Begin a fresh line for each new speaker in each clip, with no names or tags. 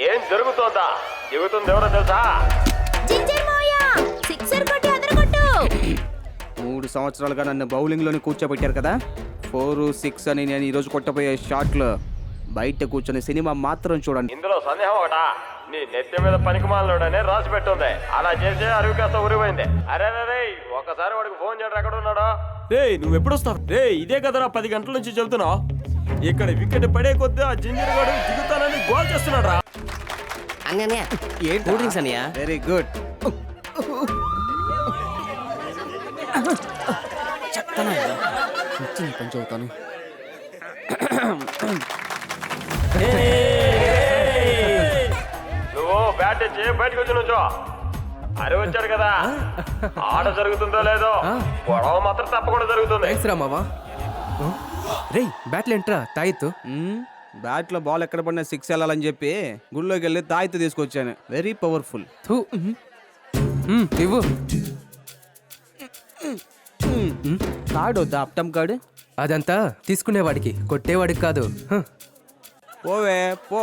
ఏం జరుగుతోందా? దిగుతుంది ఎవరో తెలుసా?
జింజర్ మోయా సిక్సర్ కొట్టి అదరగొట్టు.
3 సంవత్సరాలుగా నన్ను బౌలింగ్లోనే కూర్చోబెట్టారు కదా. 4, 6 అని నేను ఈరోజు కొట్టబోయే షాట్లు బయట కూర్చొని సినిమా మాత్రం చూడండి.
ఇందులో సందేహం ఒకటా? నీ నెత్తి మీద పనికిమాలలోడనే రాసి పెట్టుంది. అలా చేసే అరుగు కాస్త ఉరిపోయింది. అరే ఒకసారి వాడికి ఫోన్ చేయడం ఎక్కడ ఉన్నాడో. రే నువ్వు ఎప్పుడు వస్తావు? రే ఇదే కదరా 10 గంటల నుంచి చెబుతున్నావు. ఇక్కడ వికెట్ పడే కొద్దీ ఆ జింజర్ గాడు దిగుతానని గోల్ చేస్తున్నాడు రా.
అన్నయ్య కూల్ డ్రింక్స్ అన్నయ్య.
Very good.
చెప్తాను
పని చదువుతాను.
నువ్వు బ్యాట్ చేయి బయటకు వచ్చి నుంచో. అరే వచ్చాడు కదా, ఆట జరుగుతుందో లేదో గొడవ మాత్రం తప్పకుండా జరుగుతుంది.
రామావా రే బ్యాట్లు ఏంట్రా తాయిత్తు.
బ్యాట్లో బాల్ ఎక్కడ పడినా 6 వెళ్ళాలని చెప్పి గుళ్ళోకి వెళ్ళి తాయితు తీసుకొచ్చాను. Very powerful.
ఇవ్వు.
కార్డు వద్దా? అప్టమ్ కార్డు
అదంతా తీసుకునేవాడికి, కొట్టేవాడికి కాదు.
పోవే పో.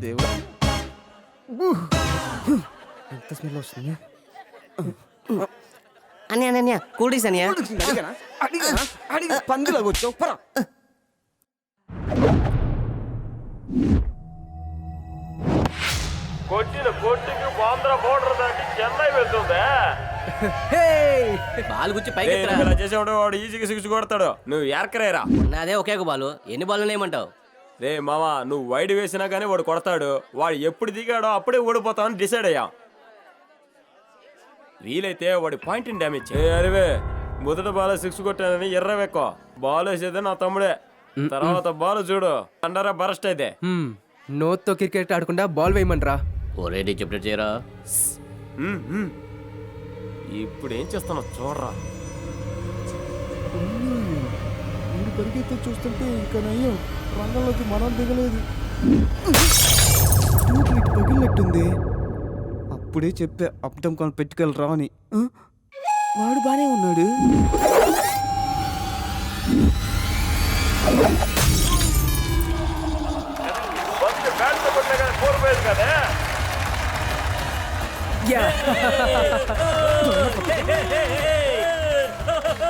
దేవుడు ఎంత స్మెల్ వస్తుంది.
అన్నయ్య కూల్ డ్రింక్స్ అన్నయ్య.
పందులో కూర్చో.
కొట్టిన కొట్టికి బాంద్రా బోర్డర్ దాటి చెన్నై వెళ్తుంది.
బాల్ గుచ్చి పైకి
ఇలా చేసేవాడు వాడు ఈజీగా 6 కొడతాడు. నువ్వు యార్కరేరా.
నాదే ఒకే ఒక బాలు. ఎన్ని బాల్ ఏమంటావు?
రే మామా నువ్వు వైడ్ వేసినా కానీ వాడు కొడతాడు. వాడు ఎప్పుడు దిగాడో అప్పుడే ఓడిపోతామని డిసైడ్ అయ్యా. వీలైతే వాడి పాయింట్ డ్యామేజ్ అరివే. మొదటి బాల్ 6 కొట్టానని ఎర్రవెక్కో. బాల్ వేసేదే నా తమ్ముడే. తర్వాత బాల్ చూడు అండరా బరస్ట్ అయితే.
నోట్తో క్రికెట్ ఆడకుండా బాల్ వేయమంటరా.
ఒరేడి చెప్పినట్టు చేయరా.
ఇప్పుడు ఏం చేస్తానో చూడరా.
పరిగెత్తి చూస్తుంటే ఇంకా నయ్యం రంగంలోకి మనం దిగలేదు. తగిలినట్టుంది. అప్పుడే చెప్పా అప్టమ్ కాన్ పెట్టుకెళ్ళరా అని. వాడు బానే ఉన్నాడు.
కదా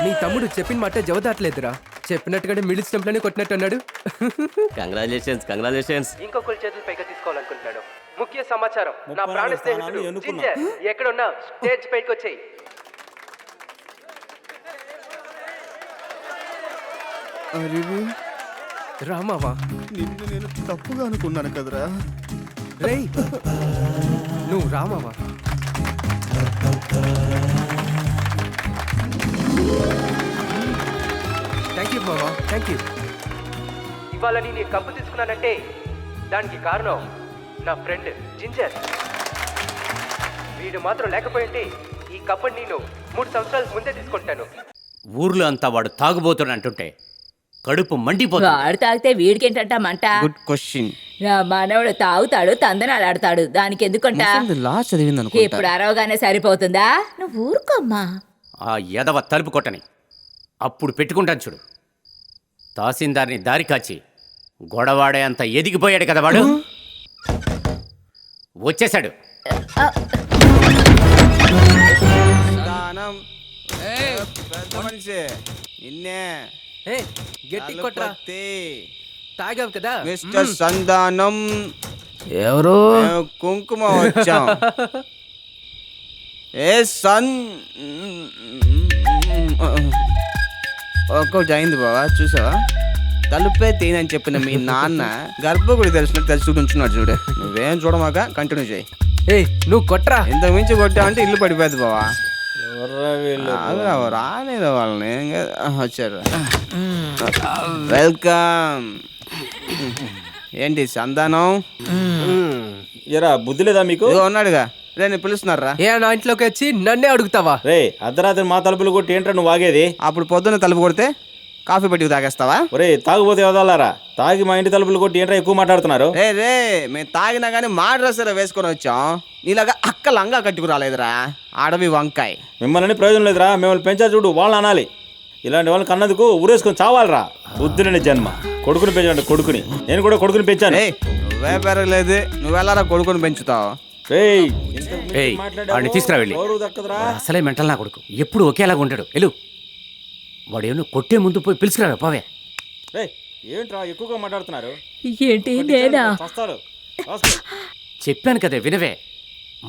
నీ తమ్ముడు చెప్పిన మాట జవదాట్లేదురా. చెప్పినట్టుగానే మిడిల్ స్టంప్ లోనే కొట్టినట్టు అన్నాడు.
కంగ్రాచులేషన్స్.
ఇంకొకరి చేతులు పైగా తీసుకోవాలనుకుంటున్నాడు. ముఖ్య సమాచారం, నా ప్రాణ స్నేహితుడు జింజర్ ఎక్కడున్నా స్టేజ్ పైకి వచ్చేయి. రామావా
నిన్ను నేను తప్పుగా అనుకున్నాను కదరా.
రేయ్ నువ్వు రామావా. థ్యాంక్ యూ మావా, థ్యాంక్ యూ. ఇవాళ నేను ఈ కప్పు తీసుకున్నానంటే దానికి కారణం నా ఫ్రెండ్ జింజర్. వీడు మాత్రం లేకపోయింటే ఈ కప్పుని నేను 3 సంవత్సరాల ముందే తీసుకుంటాను.
ఊర్లో అంతా వాడు తాగుబోతుడు అంటుంటే కడుపు మండిపోతుంది.
వాడు తాగితే వీడికేంటంట మంట.
Good question.
నా మనవడు తాగుతాడు, తందనాలు ఆడతాడు, దానికి ఎందుకంట?
లా చదివింది అనుకుంటా.
ఇప్పుడు అరవగానే సరిపోతుందా? నువ్వు ఊరుకోమ్మా.
ఆ ఎదవ తలుపు కొట్టని అప్పుడు పెట్టుకుంటాను చూడు. తహసీల్దార్ని దారి కాచి గొడవాడే అంత ఎదిగిపోయాడు కదా వాడు. వచ్చేశాడు.
పెద్ద మనిషి నిన్నే
గట్టి కొట్రా. తాగావు కదా.
మిస్టర్ సంధానం.
ఎవరు?
కుంకుమ వచ్చాం. ఏ సన్ ఒక్కటి అయింది బావా, చూసావా? తలుపే తేనని చెప్పిన మీ నాన్న గర్భగుడి తెలిసినట్టు తెలిసి ఉంచున్నాడు చూడు. నువ్వేం చూడమాక కంటిన్యూ చేయి.
నువ్వు కొట్రా.
ఇంతకు మించి కొట్టావంటే ఇల్లు పడిపోద్ది బావా. రాలేదు వాళ్ళని వచ్చారు. వెల్కమ్. ఏంటి సంధానం?
ఎరా బుద్ధి లేదా మీకు?
ఉన్నాడుగా రే పిలుస్తున్నారా?
ఏ నా ఇంట్లోకి వచ్చి నన్నే అడుగుతావా?
రే అర్ధరాత్రి మా తలుపులు కొట్టి ఏంట్రా నువ్వు వాగేది?
అప్పుడు పొద్దున్న తలుపు కొడితే కాఫీ పెట్టి తాగేస్తావా?
ఒరే తాగుపోతే వదలారా. తాగి మా ఇంటి తలుపులు కొట్టి ఏంట్రా ఎక్కువ మాట్లాడుతున్నారు?
రే మేము తాగినా కానీ మా డ్రెస్ వేసుకొని వచ్చాం. నీలాగా అక్క లంగా కట్టుకు రాలేదురా అడవి వంకాయ.
మిమ్మల్ని ప్రయోజనం లేదురా. మిమ్మల్ని పెంచా చూడు వాళ్ళని అనాలి. ఇలాంటి వాళ్ళని కన్నందుకు ఊరేసుకొని చావాలరా. బుద్ధులని జన్మ. కొడుకుని పెంచాడు కొడుకుని. నేను కూడా కొడుకుని పెంచాను.
నువ్వే పెరగలేదు నువ్వెలారా కొడుకుని పెంచుతావు?
రేయ్
ఏయ్, వాడిని తీసుకురా వెళ్ళి.
గౌరవ దక్కదురా.
వాడు అసలే మెంటల్ నా కొడుకు, ఎప్పుడు ఒకేలాగా ఉంటాడు. వెళ్ళు, వాడు ఏమో కొట్టే ముందు పోయి పిలుచుకురా పోవే.
రేయ్ ఏంట్రా ఎక్కువగా మాట్లాడుతున్నారు?
ఏంటి నేనా?
వస్తాడు.
చెప్పాను కదే వినవే.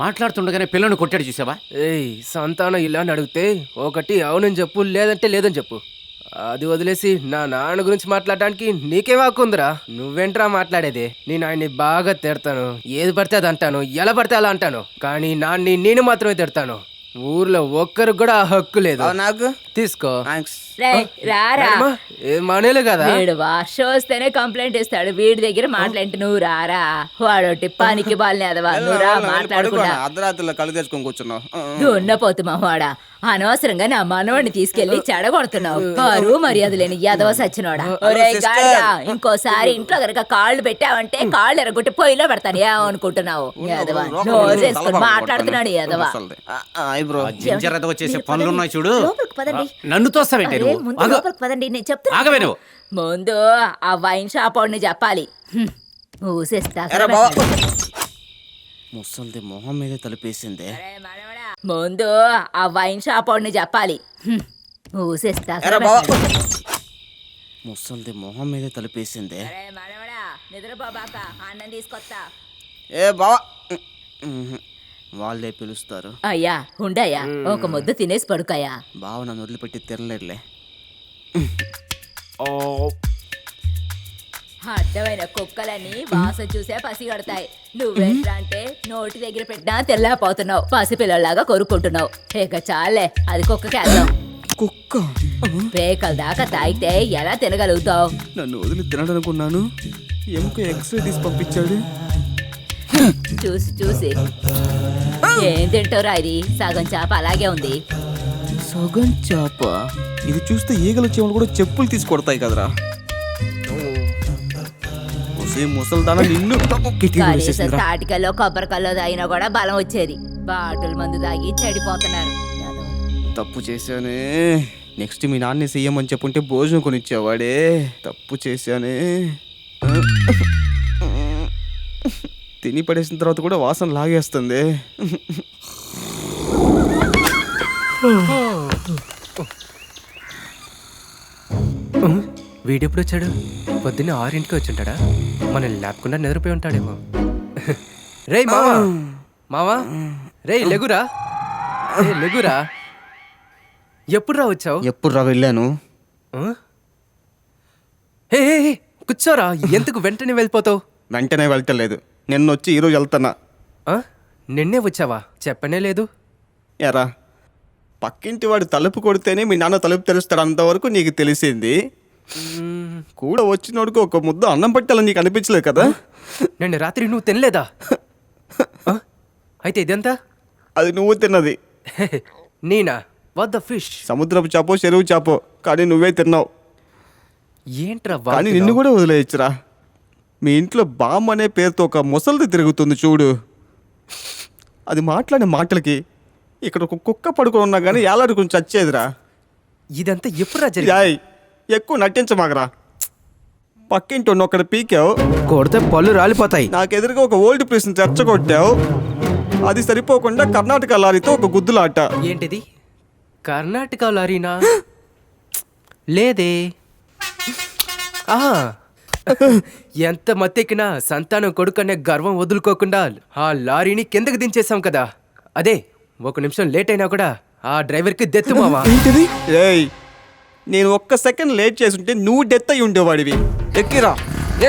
మాట్లాడుతుండగానే పిల్లని కొట్టాడు చూసావా?
ఏయ్ సంతానం ఇలా అని అడిగితే ఒకటి అవునని చెప్పు, లేదంటే లేదని చెప్పు. అది వదిలేసి నా నాన్న గురించి మాట్లాడడానికి నీకేం హక్కుందిరా? నువ్వేంట్రా మాట్లాడేది? నేను ఆయన్ని బాగా తిడతాను, ఏది పడితే అది అంటాను, ఎలా పడితే అలా అంటాను, కానీ నాన్ని నేను మాత్రమే తిడతాను. ఊర్లో ఒక్కరికి కూడా ఆ హక్కు లేదు.
నాకు
తీసుకో.
థ్యాంక్స్.
రేయ్, రారా.
అమ్మా, ఏం మానేలే కదా.
వీడు వాష్ వస్తేనే కంప్లైంట్ ఇస్తాడు. వీడి దగ్గర మాట్లాడి నువ్వు రారా. వాడొట్టి పనికి బాల్ని అదవా. నువ్వు రా మాట్లాడుకున్నా.
అర్ధరాత్రిలో కళ్ళు తెచ్చుకొని కూర్చున్నావు.
దున్నపోతు మహవాడా, అనవసరంగా నా మనవడిని తీసుకెళ్లి చెడగొడుతున్నావు. కారు మర్యాద లేని యాదవ సచ్చినోడా. ఒరే గాడిద, ఇంకోసారి ఇంట్లో గనక కాళ్ళు పెట్టావంటే కాళ్ళు ఎరగొట్టి పొయ్యిలో పెడతాను. ఏమనుకుంటున్నావు? యాదవ నోరు వేసుకొని మాట్లాడుతున్నాడు యాదవ.
ఐబ్రో
ఆ జింజర్ ఎదవ చేసే పనులున్నాయి చూడు.
లోపలికి పదండి.
నన్ను తోస్తావేంటి
అరే,
నువ్వు?
ముందు
ఆగు.
లోపలికి పదండి, నేను చెప్తాను.
ఆగవే నువ్వు.
ముందు ఆ వైన్ షాప్ వాడిని చెప్పాలి. ఊసేస్తా.
ముసల్ది మొహం మీద తలుపేసిందే.
ముందు ఆ వైన్ షాప్ వాడిని చెప్పాలి. ఊసేస్తా.
ముసల్ది మొహం మీద తలుపేసిందే.
నిద్రపోబాక, అన్నం తీసుకొస్తా.
ఏ బావా, వాళ్ళే పిలుస్తారు.
అయ్యా ఉండయ్యా, ఒక ముద్ద తినేసి పడుకోయా.
బావ నన్ను వదిలిపెట్టి తినలేడులే.
అడ్డమైన కుక్కలని వాసన చూసే పసిగడతాయి. నువ్వేంట్రా అంటే నోటి దగ్గర పెట్టినా తెల్లాపోతున్నావు. పసిపిల్లలాగా కొరుక్కుంటున్నావు. ఇక చాలే, అది కుక్కకి అర్థం.
కుక్క
పేకల దాకా తాగితే ఎలా తినగలుగుతావు?
నన్ను వదిలి తినడనుకున్నాను. ఎముక ఎక్స్రే తీసి పంపించాడు.
చూసి చూసి ఏం తింటావురా? ఇది సగం చేప అలాగే ఉంది.
సగం చేప. ఇది చూస్తే ఈగల చెవులు కూడా చెప్పులు తీసి కొడతాయి కదరా. ముసల్దాన నిన్ను
కనీసం తాటికల్లో కొబ్బరికల్లో తాగినా కూడా బలం వచ్చేది. బాటిల్ మందు తాగి చెడిపోతున్నారు.
తప్పు చేశానే. నెక్స్ట్ మీ నాన్నే సీఎం అని చెప్పుంటే భోజనం కొనిచ్చేవాడే. తప్పు చేశానే. తిని పడేసిన తర్వాత కూడా వాసన లాగేస్తుంది.
వీడెప్పుడు వచ్చాడు? పొద్దున్నే 6ంటికి వచ్చుంటాడా? మనల్ని లేపకుండా నిద్రపోయి ఉంటాడేమో. రే మావా, మావా, రే లెగురా, లెగురా. ఎప్పుడు రా వచ్చావు?
ఎప్పుడు రా వెళ్ళాను?
హే కూర్చోరా. ఎందుకు వెంటనే వెళ్ళిపోతావు?
వెంటనే వెళ్ళటలేదు. నిన్న వచ్చి ఈరోజు వెళ్తున్నా.
నిన్నే వచ్చావా? చెప్పనే లేదు.
ఎరా, పక్కింటి వాడు తలుపు కొడితేనే మీ నాన్న తలుపు తెరుస్తాడు, అంతవరకు నీకు తెలిసింది. కూడా వచ్చినోడికి ఒక ముద్ద అన్నం పట్టాలని నీకు అనిపించలేదు కదా?
నిన్న రాత్రి నువ్వు తినలేదా? అయితే ఇదంతా
అది నువ్వు తిన్నది.
నేనా? What the fish?
సముద్రపు చేపో చెరువు చేపో, కానీ నువ్వే తిన్నావు.
ఏంట్రా
కానీ నిన్ను కూడా వదిలేయచ్చురా. మీ ఇంట్లో బామ్మ అనే పేరుతో ఒక ముసలిది తిరుగుతుంది చూడు. అది మాట్లాడే మాటలకి ఇక్కడ ఒక కుక్క పడుకొని ఉన్నా కానీ ఏలాడుకుని చచ్చేదిరా.
ఇదంతా ఎప్పుడు జరిగింది?
యాయ్, ఎక్కువ నటించమాగరా. పక్కింటి ఒక్కడ పీకావు,
కొడితే పళ్ళు రాలిపోతాయి.
నాకెదురుగా ఒక ఓల్డ్ ప్లేస్ని తెచ్చగొట్టావు. అది సరిపోకుండా కర్ణాటక లారీతో ఒక గుద్దులాట.
ఏంటిది? కర్ణాటక లారీనా? లేదే. ఆహా, ఎంత మత్తెక్కినా సంతానం కొడుకనే గర్వం వదులుకోకుండా ఆ లారీని కిందకి దించేసాం కదా. అదే 1 నిమిషం లేట్ అయినా కూడా ఆ డ్రైవర్కి దెత్తు మావా.
ఏంటిది? ఏయ్, నేను ఒక్క సెకండ్ లేట్ చేసుంటే నువ్వు డెత్ అయి ఉండేవాడివి. ఎక్కిరా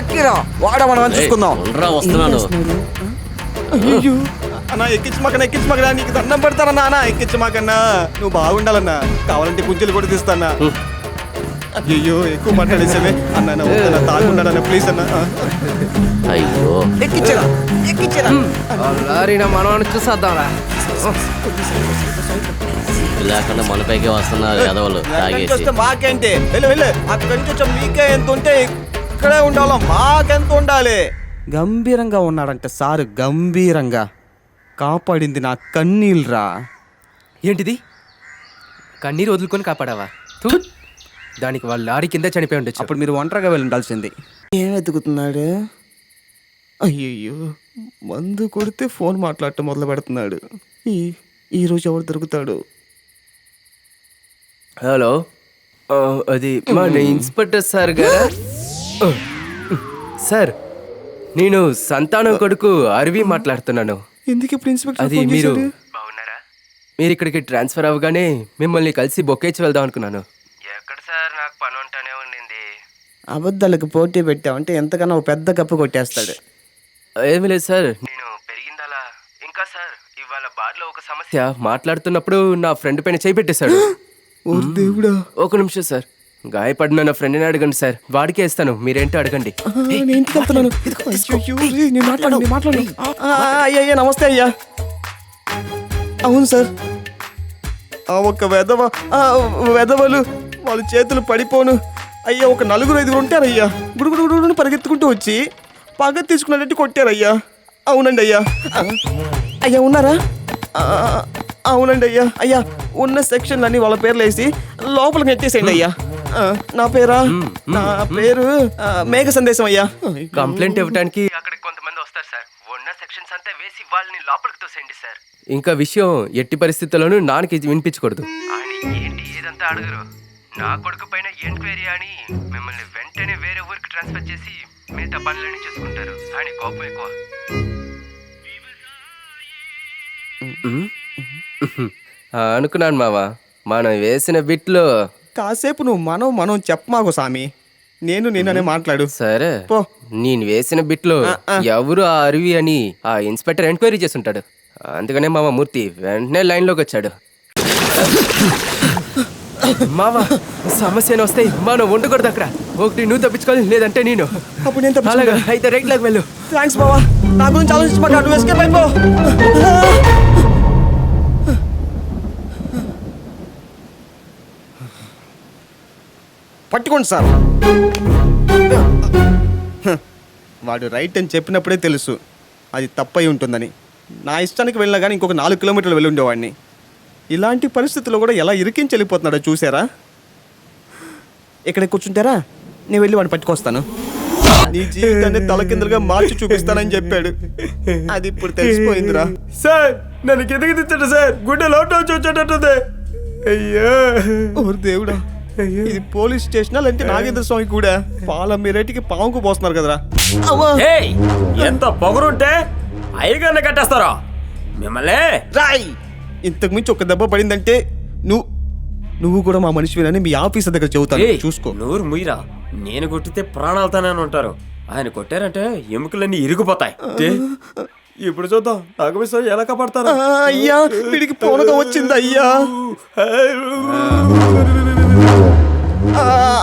ఎక్కిరా, వాడమని చూసుకుందాం.
వస్తున్నాను.
అయ్యో అన్నా, ఎక్కించమాకన్నా, నీకు దండం పెడతానన్నా. అన్నా ఎక్కించమాకన్నా, నువ్వు బాగుండాలన్నా. కావాలంటే గుంజలు కూడా తీస్తానా. అయ్యో ఎక్కువ మాట్లాడేసావే అన్నా. తాగుండాలన్నా ప్లీజ్ అన్నా.
అయ్యో
ఎక్కించరా ఎక్కించరా.
లారీనా మనం చూసేద్దాంరా.
లేకుండా మనపైకి వస్తున్నారు ఎదవలు తాగేసి.
మాకేంటి, వెళ్ళు అక్కడి నుంచి వచ్చా. మీకే ఎంత ఉంటే ఇక్కడే ఉండాలా, మాకెంత ఉండాలి. గంభీరంగా ఉన్నాడంట సారు. గంభీరంగా కాపాడింది నా కన్నీళ్ళరా.
ఏంటిది? కన్నీరు వదులుకొని కాపాడావా? థు. దానికి వాళ్ళ లారీ కింద చనిపోయి ఉండొచ్చు.
అప్పుడు మీరు ఒంటరిగా వెళ్ళి ఉండాల్సింది. ఏం వెతుకుతున్నాడు? అయ్యయ్యో, మందు కొడితే ఫోన్ మాట్లాడటం మొదలు పెడుతున్నాడు. ఈరోజు ఎవరు దొరుకుతాడు?
హలో, అది మన ఇన్స్పెక్టర్ సార్ గారా? సార్, నేను సంతానం కొడుకు అరవి మాట్లాడుతున్నాను.
ఎందుకు ఇప్పుడు ఇన్స్పెక్టర్
అది
ఫోన్
మీరు
చేశాడు?
మీరు ఇక్కడికి ట్రాన్స్ఫర్ అవ్వగానే మిమ్మల్ని కలిసి బొక్కేచి వెళ్దాం అనుకున్నాను. ఎక్కడ సార్, నాకు పని ఉంటానే ఉండింది.
అబద్ధాలకు పోటీ పెట్టామంటే ఎంతకన్నా ఒక పెద్ద కప్పు కొట్టేస్తాడు.
ఏమీ లేదు సార్, నేను పెరిగిందలా. ఇంకా సార్, ఇవాళ బార్లో ఒక సమస్య మాట్లాడుతున్నప్పుడు నా ఫ్రెండ్ పైన చేయి పెట్టేశాడు.
ఓ దేవుడా!
ఒక నిమిషం సార్, గాయపడిన నా ఫ్రెండ్ని అడగండి సార్, వాడికే ఇస్తాను, మీరేంటో అడగండి.
నేను ఇంటికి వెళ్తున్నాను. అయ్యయ్యో, నేను మాట్లాడు. అయ్యయ్యా, నమస్తే అయ్యా. అవును సార్, ఒక వెధవలు వాళ్ళ చేతులు పడిపోను అయ్యా. ఒక 4-5 ఉంటారయ్యా. గుడుగుడు పరిగెత్తుకుంటూ వచ్చి పగ తీసుకున్నట్టు కొట్టారయ్యా. అవునండి అయ్యా. అయ్యా ఉన్నారా? అవునండి అయ్యా. అయ్యా, ఉన్న సెక్షన్లన్నీ వాళ్ళ పేర్లు వేసి లోపలికి నెట్టేసేయండి అయ్యా. నా పేరు మేఘ సందేశం అయ్యా.
కంప్లైంట్ ఇవ్వడానికి అక్కడికి కొంతమంది వస్తారు సార్. ఉన్న సెక్షన్స్ అంతా వేసి వాళ్ళని లోపలికి తోసేయండి సార్. ఇంకా విషయం ఎట్టి పరిస్థితుల్లోనూ నాన్నకి వినిపించకూడదు. ఏంటి ఏదంతా అడగరు. నా కొడుకు పైన ఎంక్వైరీ అని మిమ్మల్ని వెంటనే వేరే ఊరికి ట్రాన్స్ఫర్ చేసి మిగతా పనులన్నీ చేసుకుంటారు. అని కోపం ఎక్కువ. అనుకున్నాను మావా, మనం వేసిన బిట్లో
కాసేపు నువ్వు మనం చెప్పమాకు సామి. నేననే మాట్లాడు.
సరే,
పో.
నేను వేసిన బిట్లో ఎవరు ఆ అరవి అని ఆ ఇన్స్పెక్టర్ ఎంక్వైరీ చేసి ఉంటాడు. అందుకనే మామ మూర్తి వెంటనే లైన్లోకి వచ్చాడు. మావా, సమస్యను వస్తాయి, మనం ఉండకూడదు అక్కడ. ఒకటి నువ్వు తప్పించుకోవాలి, లేదంటే నేను.
అప్పుడు నేను
అలాగా అయితే రైట్ లాగా వెళ్ళు.
థ్యాంక్స్ బావా, నా గురించి ఆలోచించమాక. ఎస్కేప్ అయిపో. పట్టుకోండి సార్. వాడు రైట్ అని చెప్పినప్పుడే తెలుసు అది తప్పై ఉంటుందని. నా ఇష్టానికి వెళ్ళినా కానీ ఇంకొక 4 కిలోమీటర్లు వెళ్ళి ఉండేవాడిని. ఇలాంటి పరిస్థితుల్లో కూడా ఎలా ఇరికించి వెళ్ళిపోతున్నాడో చూసారా? ఇక్కడ కూర్చుంటారా? నేను వెళ్ళి వాడిని పట్టుకొస్తాను. నీ జీవితాన్ని తలకిందులుగా మార్చి చూపిస్తానని చెప్పాడు. అది ఇప్పుడు తెలిసిపోయిందిరా.
సార్, నన్ను కిందకి తెచ్చాడు సార్. గుండె లోటు వచ్చేటట్టుంది. అయ్యో,
ఓ దేవుడా! ఇది పోలీస్ స్టేషనా లేదంటే నాగేంద్ర స్వామి కూడా? పాల మీరేటికి పాముకు పోస్తున్నారు కదరా.
ఏయ్, ఎంత పొగరుంటే అయ్యగారిని కట్టేస్తారా మిమ్మల్ని?
రాయ్, ఇంతకు మించి ఒక దెబ్బ పడిందంటే నువ్వు కూడా మా మనిషివేనని మీ ఆఫీసర్ దగ్గర చెబుతాను. చూసుకో.
నూరు ముయిరా. నేను కొట్టితే ప్రాణాలతోనే ఉంటారు. ఆయన కొట్టారంటే ఎముకలన్నీ ఇరిగిపోతాయి. ఇప్పుడు చూద్దాం నాగవిశ్వ ఎలా కాపాడతారు.
అయ్యా, వీడికి పూనకం వచ్చింది అయ్యా.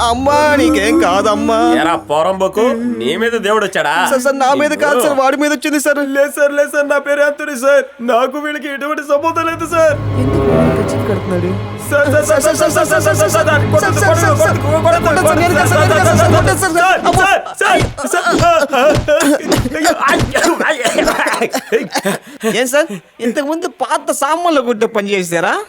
అమ్మా, నీకేం కాదమ్మా.
ఎరా పోరంబోకు, నీ మీద దేవుడు వచ్చాడా?
సార్, నా మీద కాదు సార్, వాడి మీద వచ్చింది సార్.
లేదు సార్, నా పేరు అంతోని సార్. నాకు వీళ్ళకి ఎటువంటి సంబంధం లేదు సార్.
ఏం సార్, ఇంతకు ముందు పాత సామాన్లు గుడ్డ పని చేశారా?